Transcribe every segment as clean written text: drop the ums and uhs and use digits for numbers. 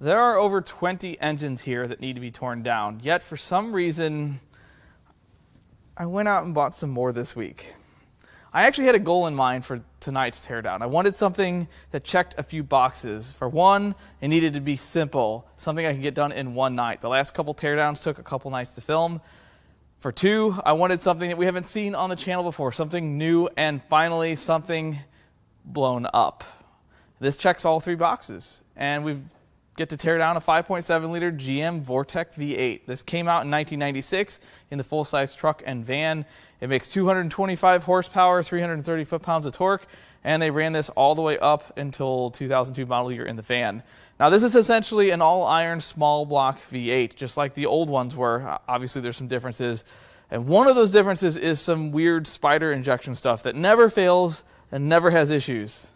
There are over 20 engines here that need to be torn down, yet for some reason, I went out and bought some more this week. I actually had a goal in mind for tonight's teardown. I wanted something that checked a few boxes. For one, it needed to be simple, something I could get done in one night. The last couple teardowns took a couple nights to film. For two, I wanted something that we haven't seen on the channel before, something new, and finally, something blown up. This checks all three boxes, and we get to tear down a 5.7 liter GM Vortec V8. This came out in 1996 in the full-size truck and van. It makes 225 horsepower, 330 foot-pounds of torque, and they ran this all the way up until 2002 model year in the van. Now, this is essentially an all-iron small block V8, just like the old ones were. Obviously, there's some differences, and one of those differences is some weird spider injection stuff that never fails and never has issues.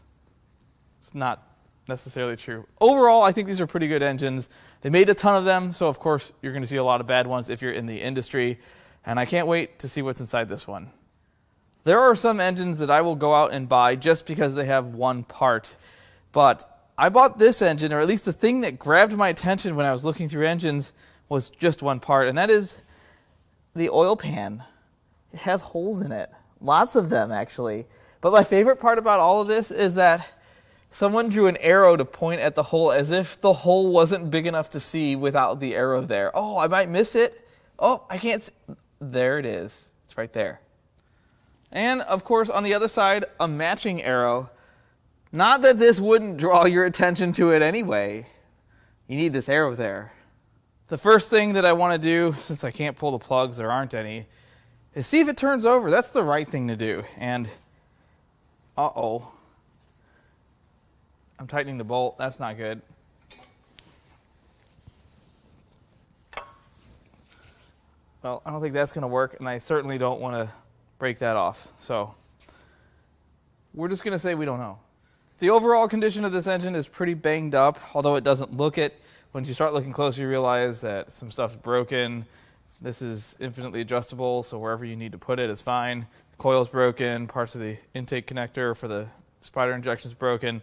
It's not necessarily true. Overall, I think these are pretty good engines. They made a ton of them, so of course you're going to see a lot of bad ones if you're in the industry, and I can't wait to see what's inside this one. There are some engines that I will go out and buy just because they have one part, but I bought this engine, or at least the thing that grabbed my attention when I was looking through engines was just one part, and that is the oil pan. It has holes in it. Lots of them, actually. But my favorite part about all of this is that someone drew an arrow to point at the hole as if the hole wasn't big enough to see without the arrow there. Oh, I might miss it. Oh, I can't see. There it is. It's right there. And, of course, on the other side, a matching arrow. Not that this wouldn't draw your attention to it anyway. You need this arrow there. The first thing that I want to do, since I can't pull the plugs, there aren't any, is see if it turns over. That's the right thing to do. And, uh-oh. I'm tightening the bolt. That's not good. Well, I don't think that's going to work, and I certainly don't want to break that off. So we're just going to say we don't know. The overall condition of this engine is pretty banged up, although it doesn't look it. Once you start looking closer, you realize that some stuff's broken. This is infinitely adjustable, so wherever you need to put it is fine. The coil's broken. Parts of the intake connector for the spider injection's broken.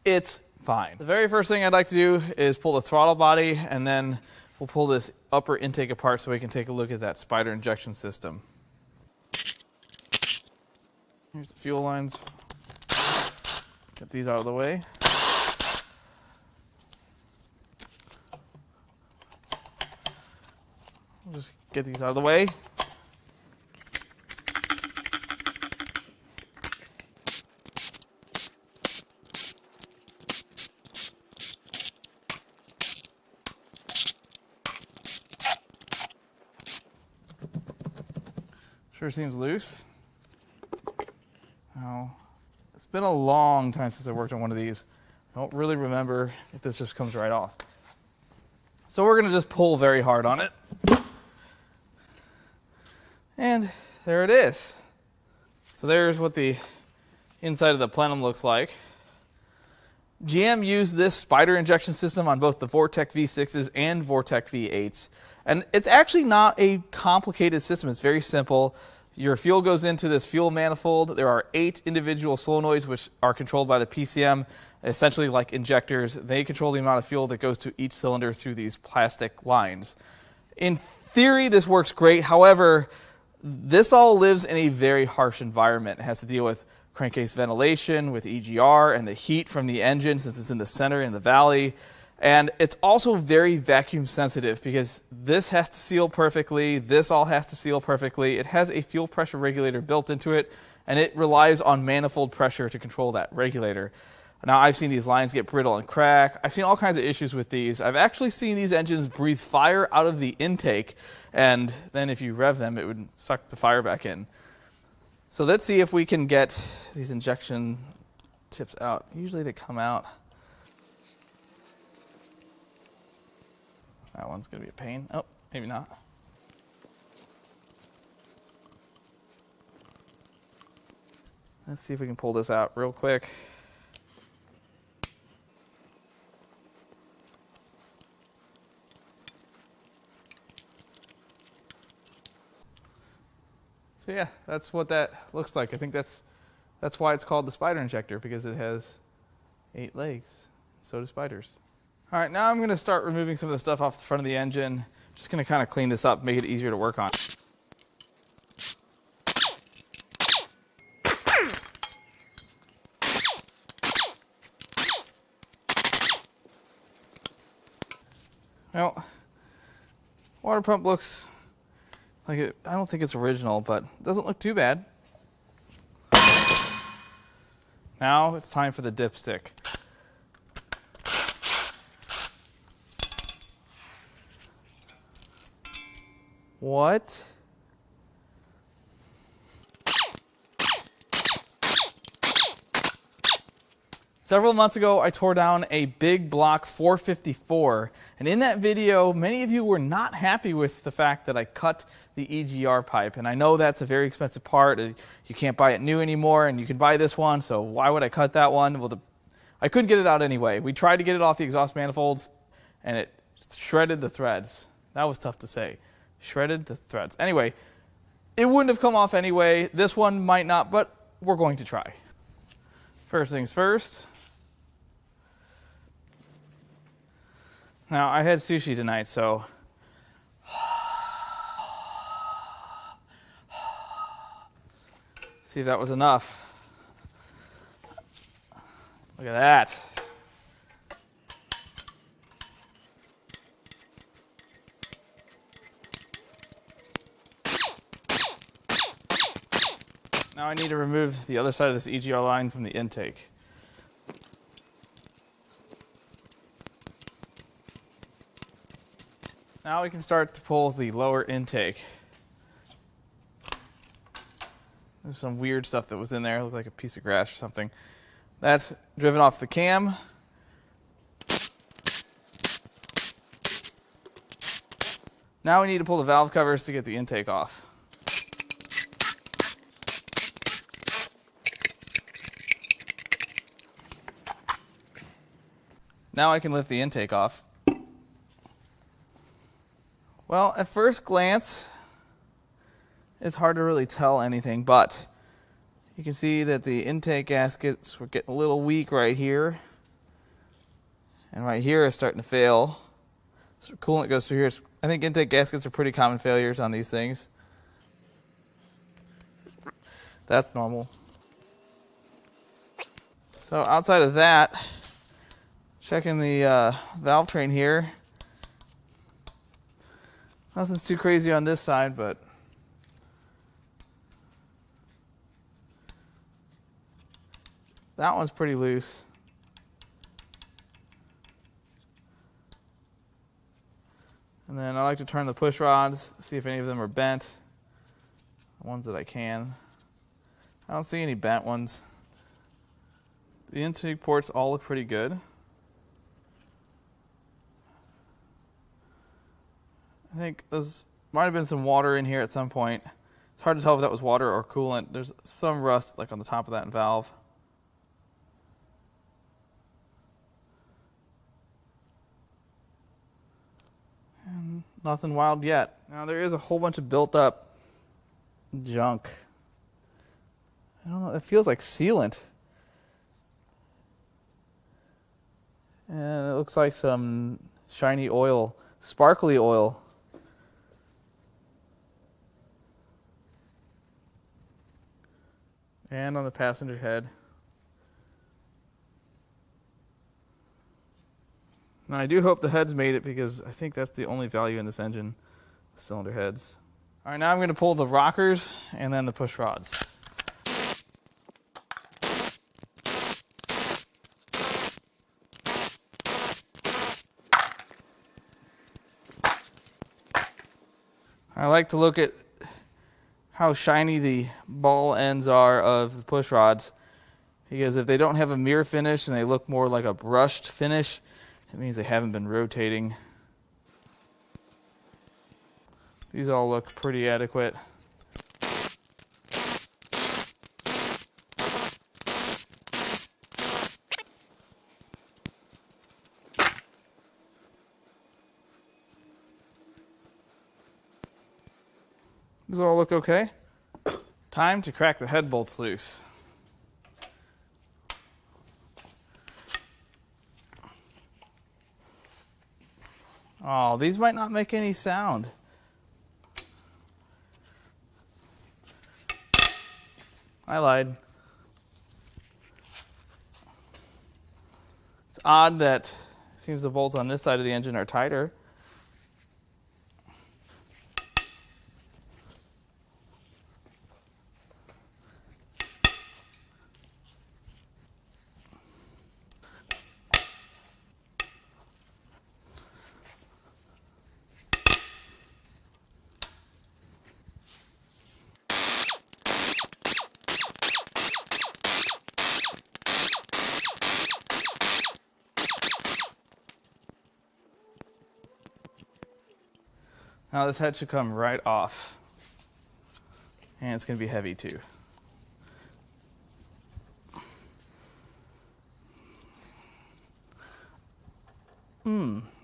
It's fine. The very first thing I'd like to do is pull the throttle body, and then we'll pull this upper intake apart so we can take a look at that spider injection system. Here's the fuel lines. Get these out of the way. We'll just get these out of the way. Sure seems loose. Now, it's been a long time since I worked on one of these. I don't really remember if this just comes right off. So we're going to just pull very hard on it. And there it is. So there's what the inside of the plenum looks like. GM used this spider injection system on both the Vortec V6s and Vortec V8s. And it's actually not a complicated system. It's very simple. Your fuel goes into this fuel manifold. There are 8 individual solenoids which are controlled by the PCM, essentially like injectors. They control the amount of fuel that goes to each cylinder through these plastic lines. In theory, this works great. However, this all lives in a very harsh environment. It has to deal with crankcase ventilation, with EGR, and the heat from the engine since it's in the center in the valley. And it's also very vacuum sensitive because this has to seal perfectly, this all has to seal perfectly. It has a fuel pressure regulator built into it, and it relies on manifold pressure to control that regulator. Now, I've seen these lines get brittle and crack. I've seen all kinds of issues with these. I've actually seen these engines breathe fire out of the intake, and then if you rev them, it would suck the fire back in. So let's see if we can get these injection tips out. Usually they come out. That one's going to be a pain. Oh, maybe not. Let's see if we can pull this out real quick. So yeah, that's what that looks like. I think that's why it's called the spider injector, because it has 8 legs. So do spiders. All right, now I'm going to start removing some of the stuff off the front of the engine. Just going to kind of clean this up, make it easier to work on. Well, water pump looks like it, I don't think it's original, but it doesn't look too bad. Now it's time for the dipstick. What? Several months ago, I tore down a big block 454, and in that video, many of you were not happy with the fact that I cut the EGR pipe, and I know that's a very expensive part. You can't buy it new anymore, and you can buy this one, so why would I cut that one? Well, I couldn't get it out anyway. We tried to get it off the exhaust manifolds, and it shredded the threads. That was tough to say. Shredded the threads. Anyway, it wouldn't have come off anyway. This one might not, but we're going to try. First things first. Now, I had sushi tonight, so see if that was enough. Look at that. Now I need to remove the other side of this EGR line from the intake. Now we can start to pull the lower intake. There's some weird stuff that was in there. It looked like a piece of grass or something. That's driven off the cam. Now we need to pull the valve covers to get the intake off. Now I can lift the intake off. Well, at first glance, it's hard to really tell anything, but you can see that the intake gaskets were getting a little weak right here. And right here is starting to fail. So coolant goes through here. I think intake gaskets are pretty common failures on these things. That's normal. So outside of that, checking the valve train here. Nothing's too crazy on this side, but that one's pretty loose. And then I like to turn the push rods, see if any of them are bent. The ones that I can. I don't see any bent ones. The intake ports all look pretty good. I think there's might have been some water in here at some point. It's hard to tell if that was water or coolant. There's some rust like on the top of that valve. And nothing wild yet. Now there is a whole bunch of built up junk. I don't know, it feels like sealant. And it looks like some shiny oil, sparkly oil. And on the passenger head. Now I do hope the heads made it because I think that's the only value in this engine, the cylinder heads. All right, now I'm going to pull the rockers and then the push rods. I like to look at how shiny the ball ends are of the push rods, because if they don't have a mirror finish and they look more like a brushed finish, it means they haven't been rotating. These all look pretty adequate. Does it all look okay? Time to crack the head bolts loose. Oh, these might not make any sound. I lied. It's odd that it seems the bolts on this side of the engine are tighter. Now this head should come right off. And it's going to be heavy too.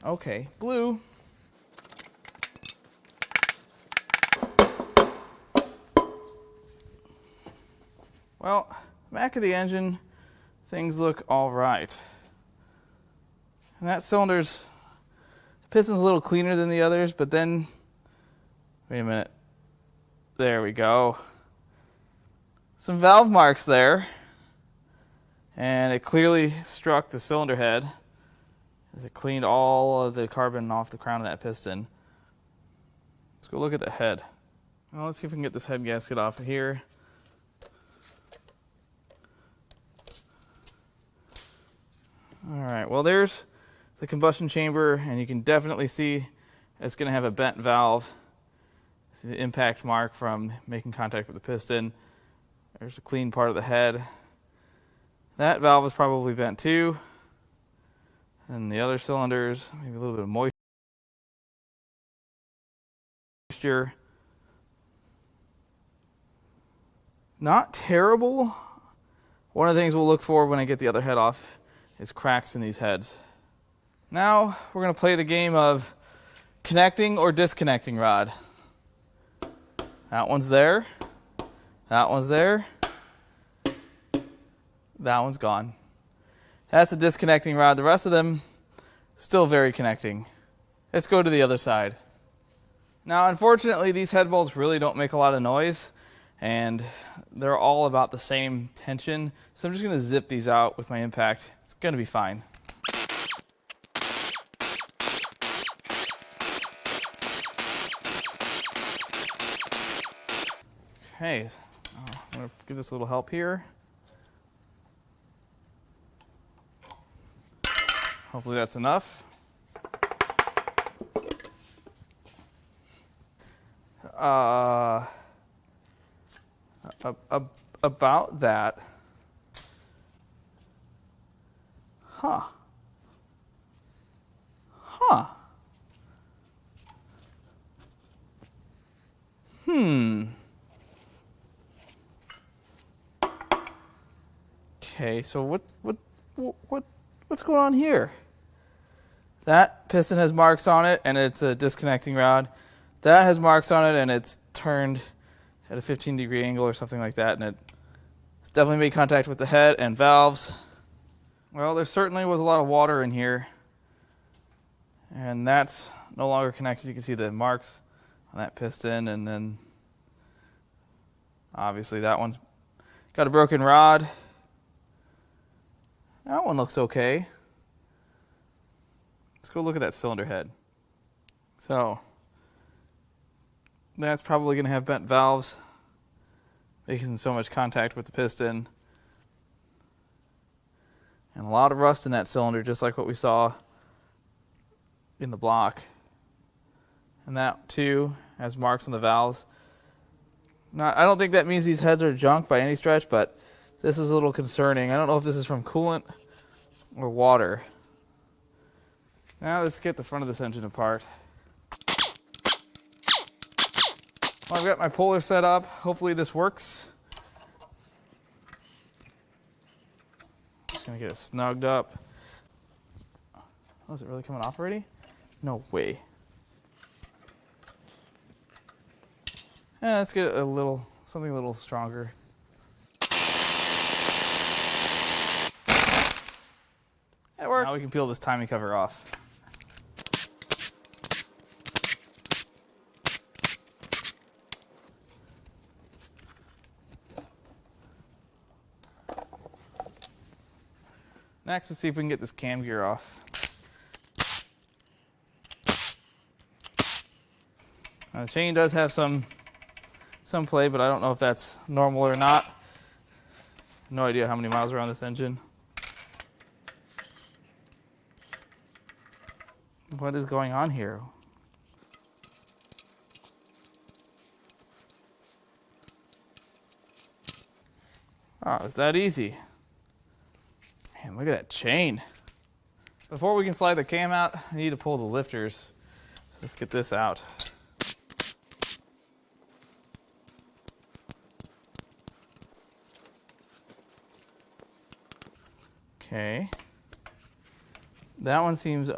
Okay. Blue. Well, back of the engine, things look all right. And that cylinder's, the piston's a little cleaner than the others, but then, wait a minute. There we go. Some valve marks there. And it clearly struck the cylinder head as it cleaned all of the carbon off the crown of that piston. Let's go look at the head. Well, let's see if we can get this head gasket off of here. Alright, well there's the combustion chamber, and you can definitely see it's going to have a bent valve. See the impact mark from making contact with the piston. There's a clean part of the head. That valve is probably bent too. And the other cylinders, maybe a little bit of moisture. Not terrible. One of the things we'll look for when I get the other head off is cracks in these heads. Now we're going to play the game of connecting or disconnecting rod. That one's there. That one's there. That one's gone. That's a disconnecting rod. The rest of them still very connecting. Let's go to the other side. Now, unfortunately, these head bolts really don't make a lot of noise, and they're all about the same tension. So I'm just going to zip these out with my impact. It's going to be fine. Okay, I'm going to give this a little help here. Hopefully that's enough. About that. Huh. Okay, so what's going on here? That piston has marks on it, and it's a disconnecting rod. That has marks on it, and it's turned at a 15-degree angle or something like that, and it's definitely made contact with the head and valves. Well, there certainly was a lot of water in here, and that's no longer connected. You can see the marks on that piston, and then obviously that one's got a broken rod. That one looks okay. Let's go look at that cylinder head. So that's probably going to have bent valves, making so much contact with the piston. And a lot of rust in that cylinder, just like what we saw in the block. And that, too, has marks on the valves. Now, I don't think that means these heads are junk by any stretch, but this is a little concerning. I don't know if this is from coolant or water. Now let's get the front of this engine apart. Well, I've got my puller set up. Hopefully this works. Just going to get it snugged up. Oh, is it really coming off already? No way. Let's get something a little stronger. That worked. Now we can peel this timing cover off. Next, let's see if we can get this cam gear off. Now, the chain does have some play, but I don't know if that's normal or not. No idea how many miles are on this engine. What is going on here? Oh, it's that easy. Man, look at that chain. Before we can slide the cam out, I need to pull the lifters. So let's get this out. Okay. That one seems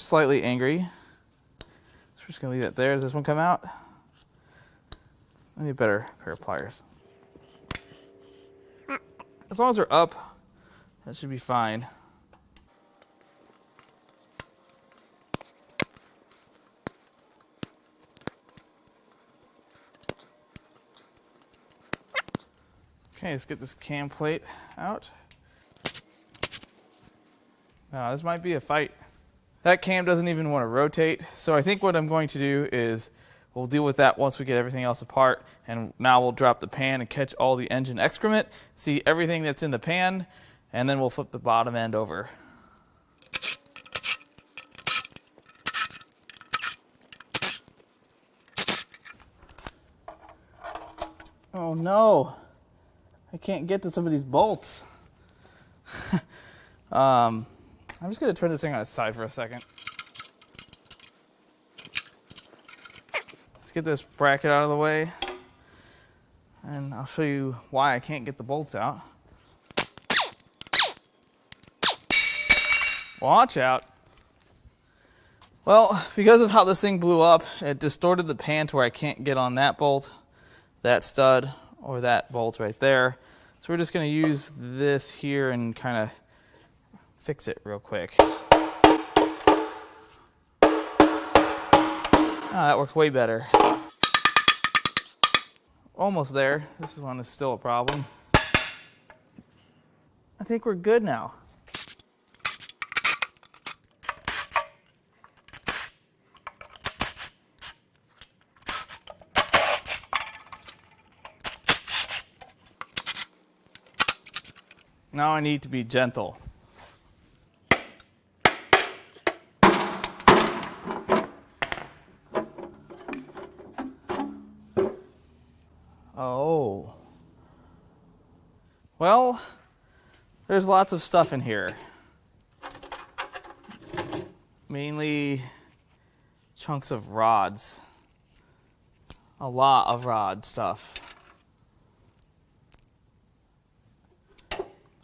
slightly angry. So we're just gonna leave that there. Does this one come out? I need a better pair of pliers. As long as they're up, that should be fine. Okay, let's get this cam plate out. Now, this might be a fight. That cam doesn't even want to rotate, so I think what I'm going to do is we'll deal with that once we get everything else apart, and now we'll drop the pan and catch all the engine excrement, see everything that's in the pan, and then we'll flip the bottom end over. Oh no, I can't get to some of these bolts. I'm just going to turn this thing on its side for a second. Let's get this bracket out of the way, and I'll show you why I can't get the bolts out. Watch out. Well, because of how this thing blew up, it distorted the pan to where I can't get on that bolt, that stud, or that bolt right there. So we're just going to use this here and kind of fix it real quick. Ah, that works way better. Almost there. This one is still a problem. I think we're good now. Now I need to be gentle. Oh. Well, there's lots of stuff in here. Mainly chunks of rods. A lot of rod stuff.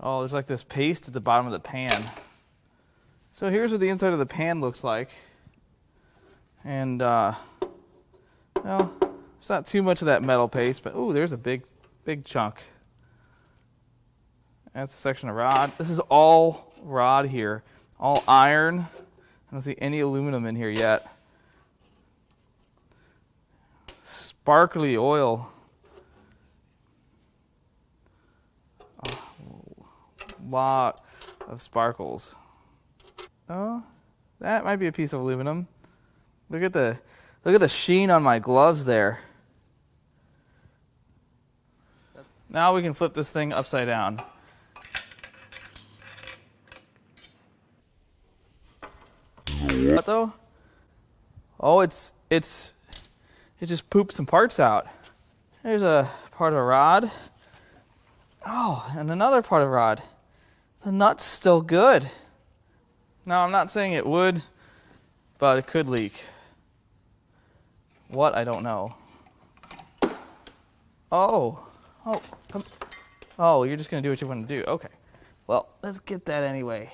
Oh, there's like this paste at the bottom of the pan. So here's what the inside of the pan looks like. And, well, there's not too much of that metal paste, but ooh, there's a big chunk. That's a section of rod. This is all rod here, all iron. I don't see any aluminum in here yet. Sparkly oil. A lot of sparkles. Oh, that might be a piece of aluminum. Look at the sheen on my gloves there. Now we can flip this thing upside down. What though? Oh, it just pooped some parts out. There's a part of a rod. Oh, and another part of a rod. The nut's still good. Now, I'm not saying it would, but it could leak. What? I don't know. Oh, you're just going to do what you want to do. Okay. Well, let's get that anyway.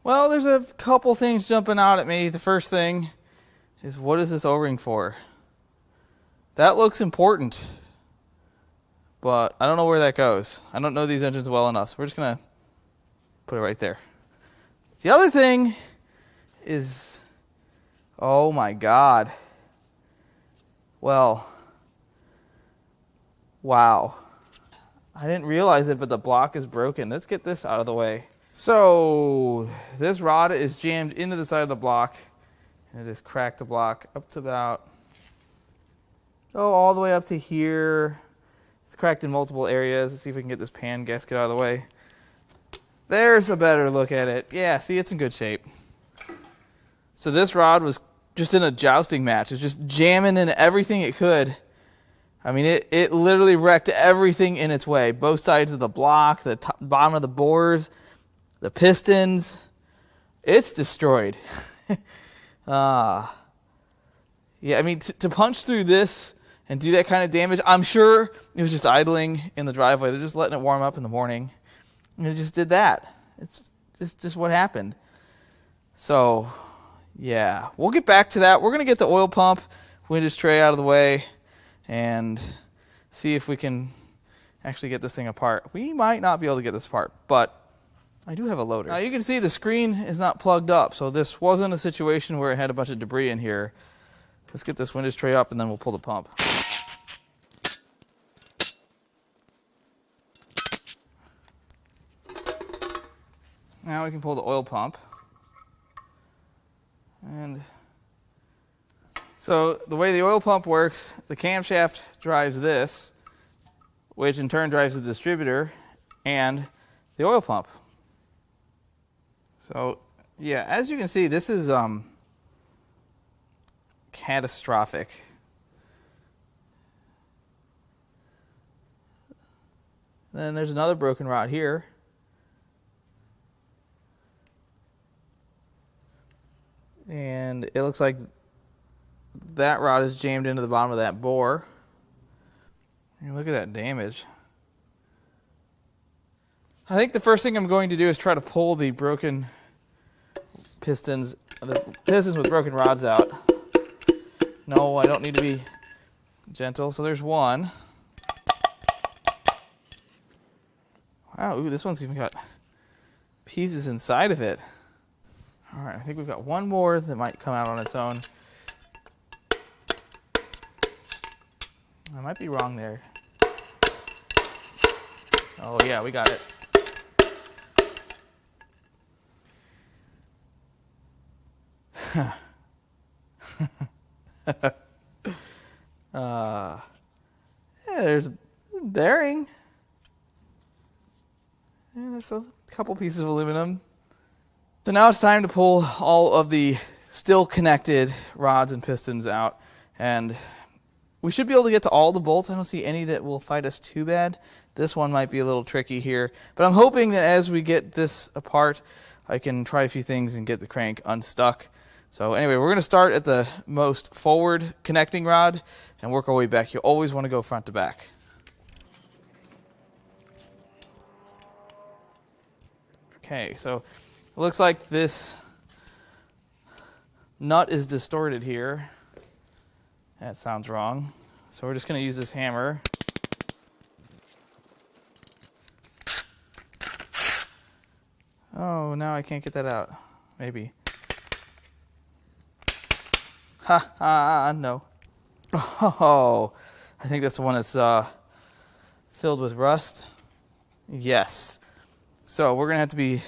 Well, there's a couple things jumping out at me. The first thing is, what is this O-ring for? That looks important, but I don't know where that goes. I don't know these engines well enough, so we're just going to put it right there. The other thing is, oh my God. Well, wow. I didn't realize it, but the block is broken. Let's get this out of the way. So this rod is jammed into the side of the block, and it has cracked the block up to about, all the way up to here. It's cracked in multiple areas. Let's see if we can get this pan gasket out of the way. There's a better look at it. Yeah, see, it's in good shape. So this rod was just in a jousting match. It's just jamming in everything it could. I mean, it literally wrecked everything in its way. Both sides of the block, the top, bottom of the bores, the pistons. It's destroyed. Yeah, I mean, to punch through this and do that kind of damage, I'm sure it was just idling in the driveway. They're just letting it warm up in the morning. And it just did that. It's just what happened. So, yeah, we'll get back to that. We're going to get the oil pump, windage tray out of the way, and see if we can actually get this thing apart. We might not be able to get this apart, but I do have a loader. Now you can see the screen is not plugged up, so this wasn't a situation where it had a bunch of debris in here. Let's get this windage tray up and then we'll pull the pump. Now we can pull the oil pump. And so the way the oil pump works, the camshaft drives this, which in turn drives the distributor and the oil pump. So, yeah, as you can see, this is catastrophic. Then there's another broken rod here. And it looks like that rod is jammed into the bottom of that bore. And look at that damage. I think the first thing I'm going to do is try to pull the broken pistons with broken rods out. No, I don't need to be gentle. So there's one. Wow, ooh, this one's even got pieces inside of it. All right, I think we've got one more that might come out on its own. I might be wrong there. Oh yeah, we got it. Yeah, there's a bearing. And there's a couple pieces of aluminum. So now it's time to pull all of the still connected rods and pistons out. And we should be able to get to all the bolts. I don't see any that will fight us too bad. This one might be a little tricky here. But I'm hoping that as we get this apart, I can try a few things and get the crank unstuck. So anyway, we're going to start at the most forward connecting rod and work our way back. You always want to go front to back. Okay, so it looks like this nut is distorted here. That sounds wrong. So we're just going to use this hammer. Oh, now I can't get that out. Maybe. Ha ha, no. Oh, I think that's the one that's filled with rust. Yes. So we're going to have to be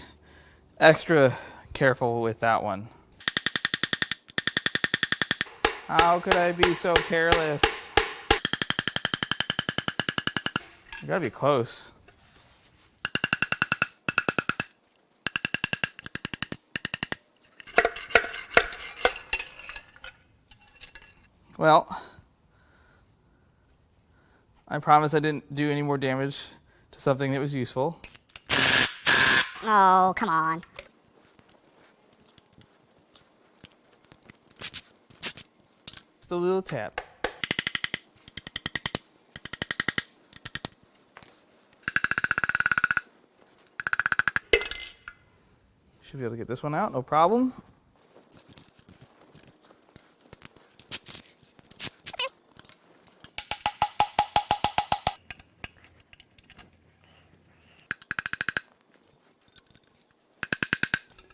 extra careful with that one. How could I be so careless? You gotta be close. Well, I promise I didn't do any more damage to something that was useful. Oh, come on. Just a little tap. Should be able to get this one out, no problem.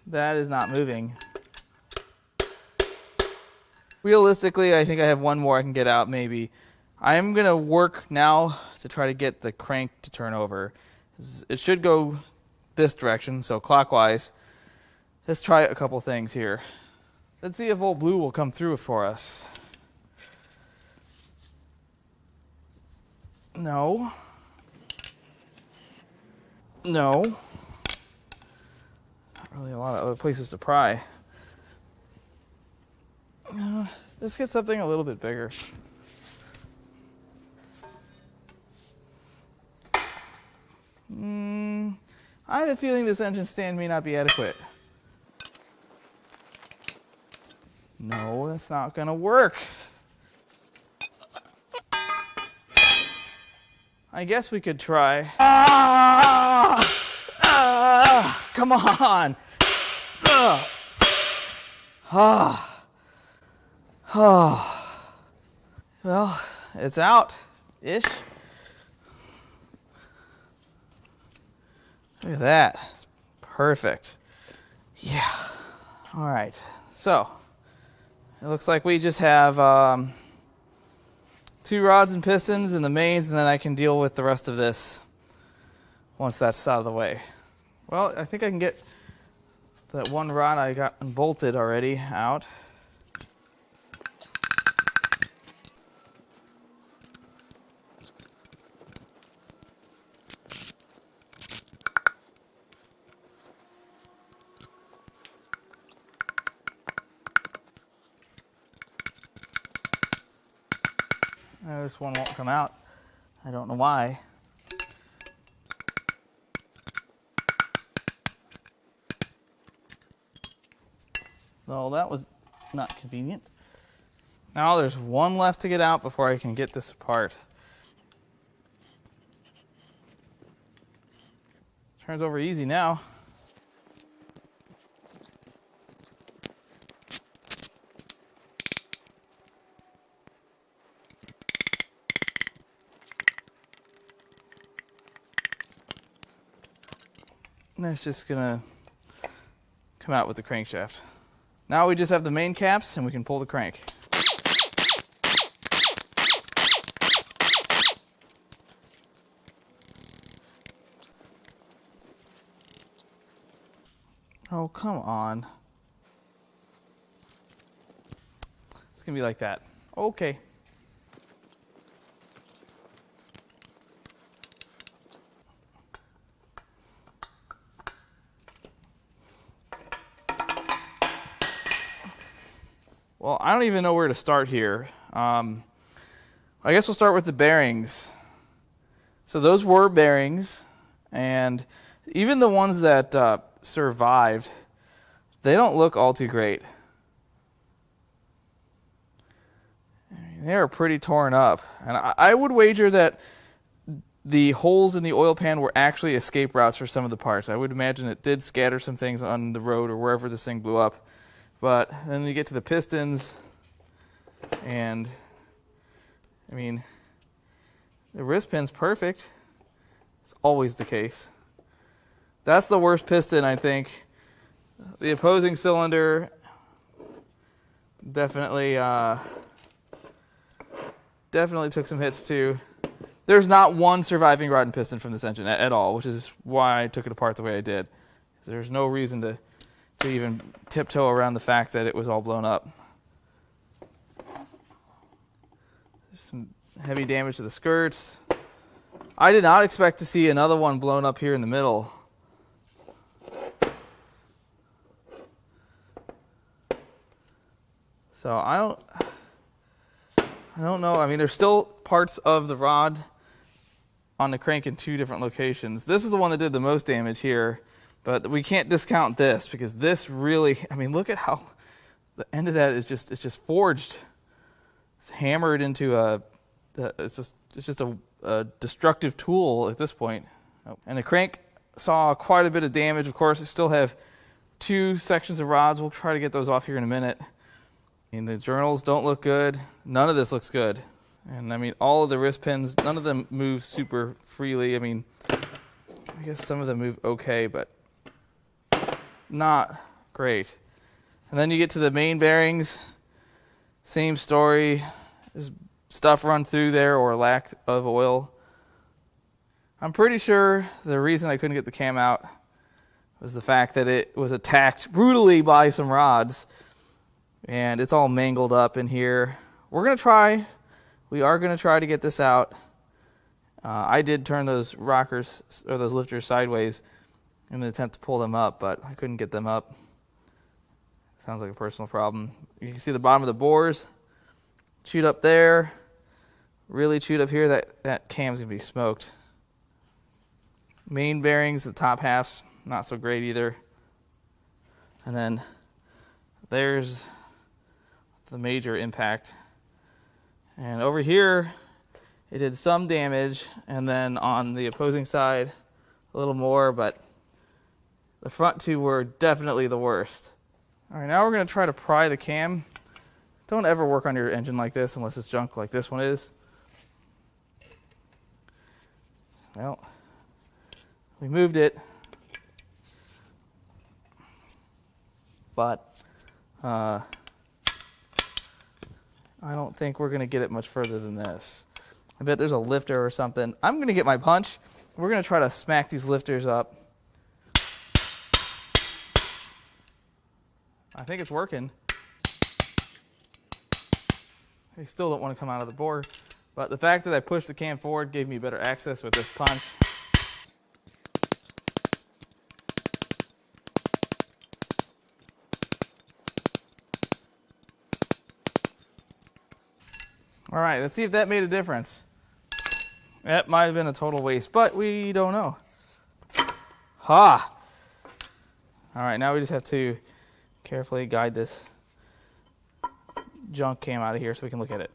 That is not moving. Realistically, I think I have one more I can get out maybe. I'm going to work now to try to get the crank to turn over. It should go this direction, so clockwise. Let's try a couple things here. Let's see if old blue will come through for us. No. No. Not really a lot of other places to pry. Let's get something a little bit bigger. I have a feeling this engine stand may not be adequate. No, that's not going to work. I guess we could try. Come on. Well, it's out-ish. Look at that. It's perfect. Yeah. All right. So, it looks like we just have 2 rods and pistons and the mains, and then I can deal with the rest of this once that's out of the way. Well, I think I can get that one rod I got unbolted already out. This one won't come out. I don't know why. Well, that was not convenient. Now there's one left to get out before I can get this apart. Turns over easy now. And that's just gonna come out with the crankshaft. Now we just have the main caps and we can pull the crank. Oh, come on. It's gonna be like that. Okay. Well, I don't even know where to start here. I guess we'll start with the bearings. So those were bearings, and even the ones that survived, they don't look all too great. They are pretty torn up, and I would wager that the holes in the oil pan were actually escape routes for some of the parts. I would imagine it did scatter some things on the road or wherever this thing blew up. But then you get to the pistons, and I mean, the wrist pin's perfect. It's always the case. That's the worst piston, I think. The opposing cylinder definitely took some hits too. There's not one surviving rod and piston from this engine at all, which is why I took it apart the way I did. There's no reason to even tiptoe around the fact that it was all blown up. There's some heavy damage to the skirts. I did not expect to see another one blown up here in the middle. So I don't know. I mean, there's still parts of the rod on the crank in 2 different locations. This is the one that did the most damage here. But we can't discount this because this really, I mean, look at how the end of that is just forged. It's hammered into it's just a destructive tool at this point. And the crank saw quite a bit of damage. Of course, I still have 2 sections of rods. We'll try to get those off here in a minute. And the journals don't look good. None of this looks good. And I mean, all of the wrist pins, none of them move super freely. I mean, I guess some of them move okay, but not great. And then you get to the main bearings, same story. There's stuff run through there or lack of oil. I'm pretty sure the reason I couldn't get the cam out was the fact that it was attacked brutally by some rods, and it's all mangled up in here. We are going to try to get this out. I did turn those rockers, or those lifters, sideways in an attempt to pull them up, but I couldn't get them up. Sounds like a personal problem. You can see the bottom of the bores chewed up there, really chewed up here. That cam's going to be smoked. Main bearings, the top half's not so great either. And then there's the major impact. And over here, it did some damage, and then on the opposing side, a little more, but the front two were definitely the worst. All right, now we're going to try to pry the cam. Don't ever work on your engine like this unless it's junk like this one is. Well, we moved it, but I don't think we're going to get it much further than this. I bet there's a lifter or something. I'm going to get my punch. We're going to try to smack these lifters up. I think it's working. They still don't want to come out of the bore, but the fact that I pushed the cam forward gave me better access with this punch. All right, let's see if that made a difference. That might have been a total waste, but we don't know. Ha! All right, now we just have to carefully guide this junk cam out of here so we can look at it.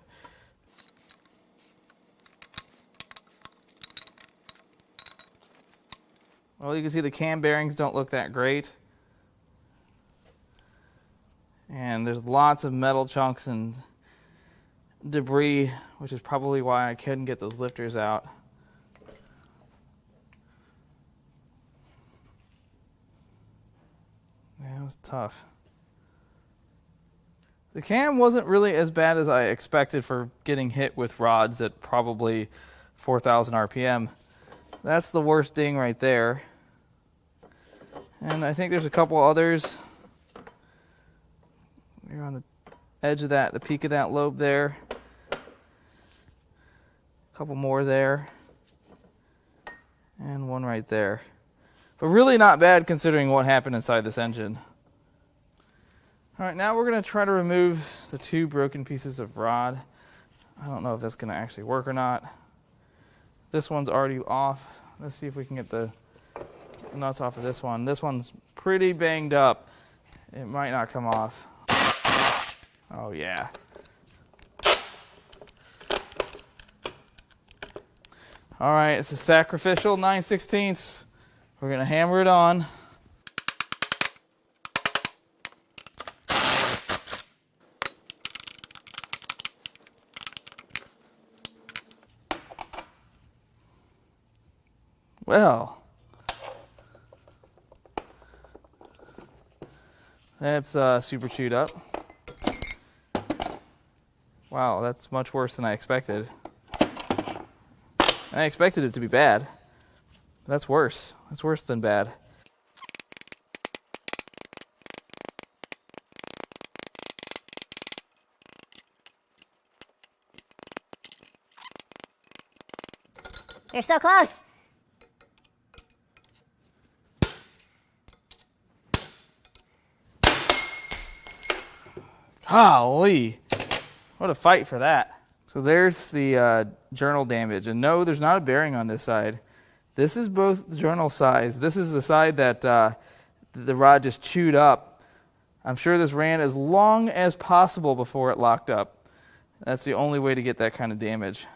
Well, you can see the cam bearings don't look that great. And there's lots of metal chunks and debris, which is probably why I couldn't get those lifters out. Yeah, it was tough. The cam wasn't really as bad as I expected for getting hit with rods at probably 4,000 RPM. That's the worst ding right there. And I think there's a couple others. You're on the edge of that, the peak of that lobe there. A couple more there. And one right there. But really not bad considering what happened inside this engine. All right, now we're going to try to remove the two broken pieces of rod. I don't know if that's going to actually work or not. This one's already off. Let's see if we can get the nuts off of this one. This one's pretty banged up. It might not come off. Oh, yeah. All right, it's a sacrificial 9/16. We're going to hammer it on. Well, that's super chewed up. Wow, that's much worse than I expected. I expected it to be bad. That's worse. That's worse than bad. You're so close. Golly, what a fight for that. So there's the journal damage. And no, there's not a bearing on this side. This is both the journal sides. This is the side that the rod just chewed up. I'm sure this ran as long as possible before it locked up. That's the only way to get that kind of damage.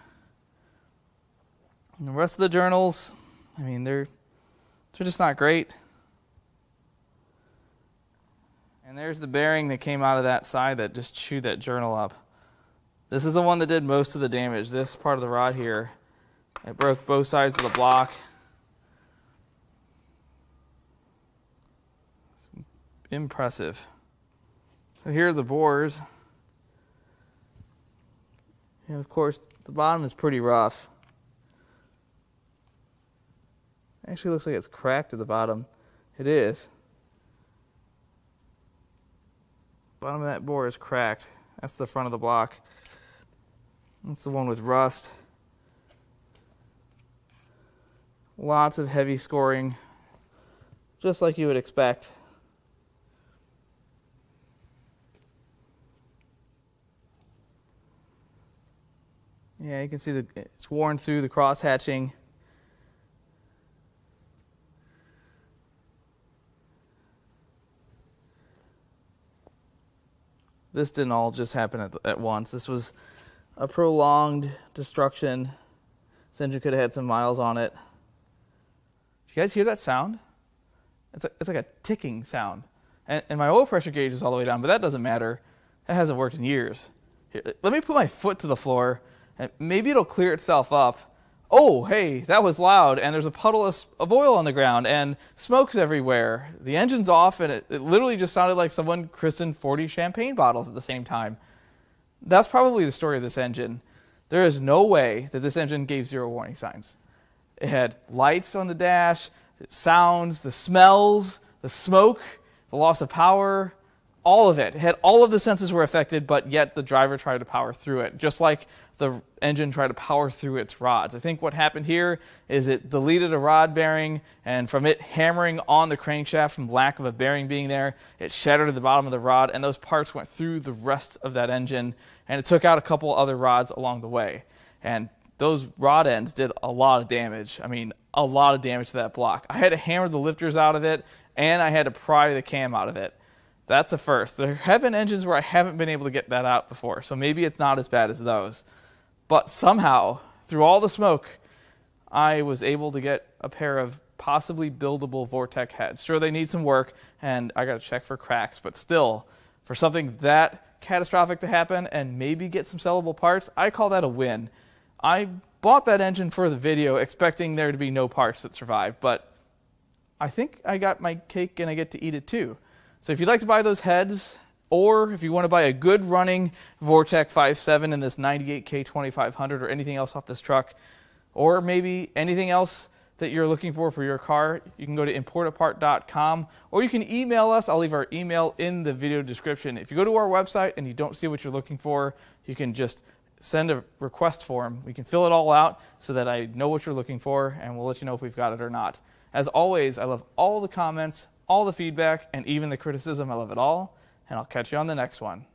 And the rest of the journals, I mean, they're just not great. And there's the bearing that came out of that side that just chewed that journal up. This is the one that did most of the damage. This part of the rod here, it broke both sides of the block. It's impressive. So here are the bores. And of course, the bottom is pretty rough. Actually looks like it's cracked at the bottom. It is. Bottom of that bore is cracked. That's the front of the block. That's the one with rust. Lots of heavy scoring, just like you would expect. Yeah, you can see that it's worn through the cross hatching. This didn't all just happen at once. This was a prolonged destruction. This engine could have had some miles on it. You guys hear that sound? It's like a ticking sound. And my oil pressure gauge is all the way down, but that doesn't matter. That hasn't worked in years. Here, let me put my foot to the floor, and maybe it'll clear itself up. Oh, hey, that was loud, and there's a puddle of oil on the ground, and smoke's everywhere. The engine's off, and it literally just sounded like someone christened 40 champagne bottles at the same time. That's probably the story of this engine. There is no way that this engine gave zero warning signs. It had lights on the dash, sounds, the smells, the smoke, the loss of power, all of it. It had all of the senses were affected, but yet the driver tried to power through it, just like the engine tried to power through its rods. I think what happened here is it deleted a rod bearing, and from it hammering on the crankshaft from lack of a bearing being there, it shattered at the bottom of the rod, and those parts went through the rest of that engine, and it took out a couple other rods along the way. And those rod ends did a lot of damage. I mean, a lot of damage to that block. I had to hammer the lifters out of it, and I had to pry the cam out of it. That's a first. There have been engines where I haven't been able to get that out before, so maybe it's not as bad as those. But somehow, through all the smoke, I was able to get a pair of possibly buildable Vortec heads. Sure, they need some work, and I got to check for cracks, but still, for something that catastrophic to happen and maybe get some sellable parts, I call that a win. I bought that engine for the video expecting there to be no parts that survive, but I think I got my cake and I get to eat it too. So if you'd like to buy those heads, or if you want to buy a good running Vortec 5.7 in this 98K 2500 or anything else off this truck, or maybe anything else that you're looking for your car, you can go to Importapart.com, or you can email us. I'll leave our email in the video description. If you go to our website and you don't see what you're looking for, you can just send a request form. We can fill it all out so that I know what you're looking for, and we'll let you know if we've got it or not. As always, I love all the comments, all the feedback, and even the criticism. I love it all, and I'll catch you on the next one.